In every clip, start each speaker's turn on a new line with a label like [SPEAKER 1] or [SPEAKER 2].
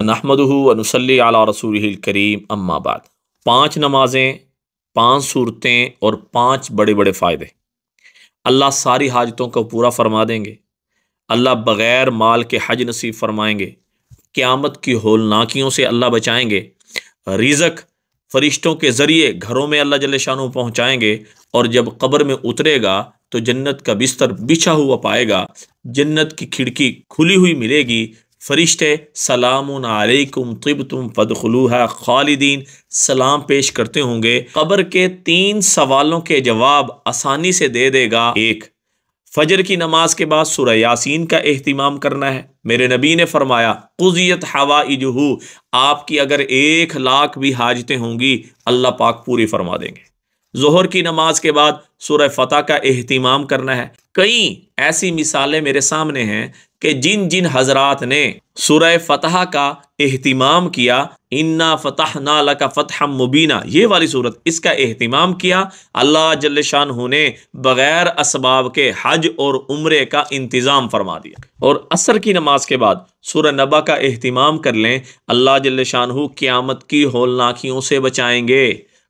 [SPEAKER 1] नहमदुहु व नुसल्ली अला रसूलिहिल करीम अम्मा बाद। 5 नमाजें, 5 सूरतें और 5 बड़े बड़े फ़ायदे। अल्लाह सारी हाजतों को पूरा फरमा देंगे। अल्लाह बग़ैर माल के हज नसीब फरमाएंगे। क़यामत की होलनाकियों से अल्लाह बचाएंगे। रिज़्क़ फ़रिश्तों के ज़रिए घरों में अल्लाह जल्ले शानहू पहुँचाएंगे। और जब कब्र में उतरेगा तो जन्नत का बिस्तर बिछा हुआ पाएगा, जन्नत की खिड़की खुली हुई मिलेगी। फरिश्ते सलामुन अलैकुम तिब्तुम फदखुलूहा खालिदीन सलाम पेश करते होंगे। कब्र के 3 सवालों के जवाब आसानी से दे देगा। 1, फजर की नमाज के बाद सूरह यासीन का एहतिमाम करना है। मेरे नबी ने फरमाया कुज़ियत हवाइजुहू, आपकी अगर 1 लाख भी हाजतें होंगी अल्लाह पाक पूरी फरमा देंगे। ज़ोहर की नमाज के बाद सूरह फ़तह का एहतिमाम करना है। कई ऐसी मिसालें मेरे सामने हैं कि जिन जिन हजरात ने सूरह फ़तह का एहतिमाम किया, इन्ना फ़तहना लका फ़तहम मुबीना, ये वाली सूरत, इसका एहतिमाम किया, अल्लाह जल्ले शानहू ने बग़ैर असबाब के हज और उम्रे का इंतज़ाम फरमा दिया। और असर की नमाज के बाद सूरह नबा का एहतिमाम कर लें, अल्लाह जल्ले शानहू क़यामत की होलनाकियों से बचाएंगे।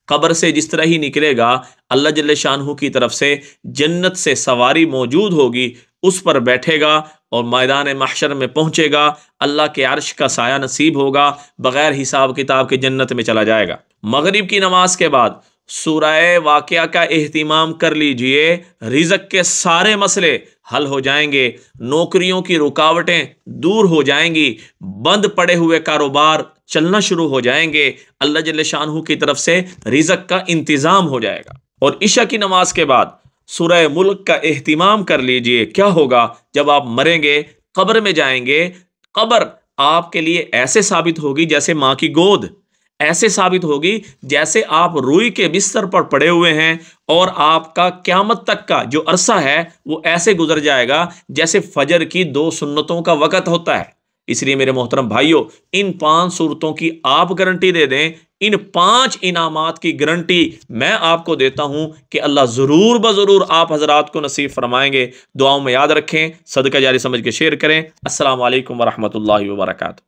[SPEAKER 1] कब्र से जिस तरह ही निकलेगा, अल्लाह जल्ले शानहू की तरफ से जन्नत से सवारी मौजूद होगी, उस पर बैठेगा और मैदान महशर में पहुंचेगा। अल्लाह के अर्श का साया नसीब होगा, बग़ैर हिसाब किताब के जन्नत में चला जाएगा। मगरिब की नमाज के बाद सूरह वाक़िया का एहतिमाम कर लीजिए। रिज़्क़ के सारे मसले हल हो जाएंगे, नौकरियों की रुकावटें दूर हो जाएंगी, बंद पड़े हुए कारोबार चलना शुरू हो जाएंगे। अल्लाह जल्ले शानहू की तरफ से रिज़्क़ का इंतज़ाम हो जाएगा। और इशा की नमाज के बाद सूरह मुल्क का एहतिमाम कर लीजिए। क्या होगा जब आप मरेंगे, कब्र में जाएंगे, कब्र आपके लिए ऐसे साबित होगी जैसे माँ की गोद, ऐसे साबित होगी जैसे आप रूई के बिस्तर पर पड़े हुए हैं, और आपका क़यामत तक का जो अरसा है वो ऐसे गुजर जाएगा जैसे फजर की 2 सुन्नतों का वक़्त होता है। इसलिए मेरे मोहतरम भाइयों, इन 5 सूरतों की आप गारंटी दे दें, इन 5 इनामात की गारंटी मैं आपको देता हूं कि अल्लाह ज़रूर ब ज़रूर आप हज़रात को नसीब फरमाएंगे। दुआओं में याद रखें, सदका जारी समझ के शेयर करें। अस्सलामु अलैकुम वरहमतुल्लाहि वबरकातुहू।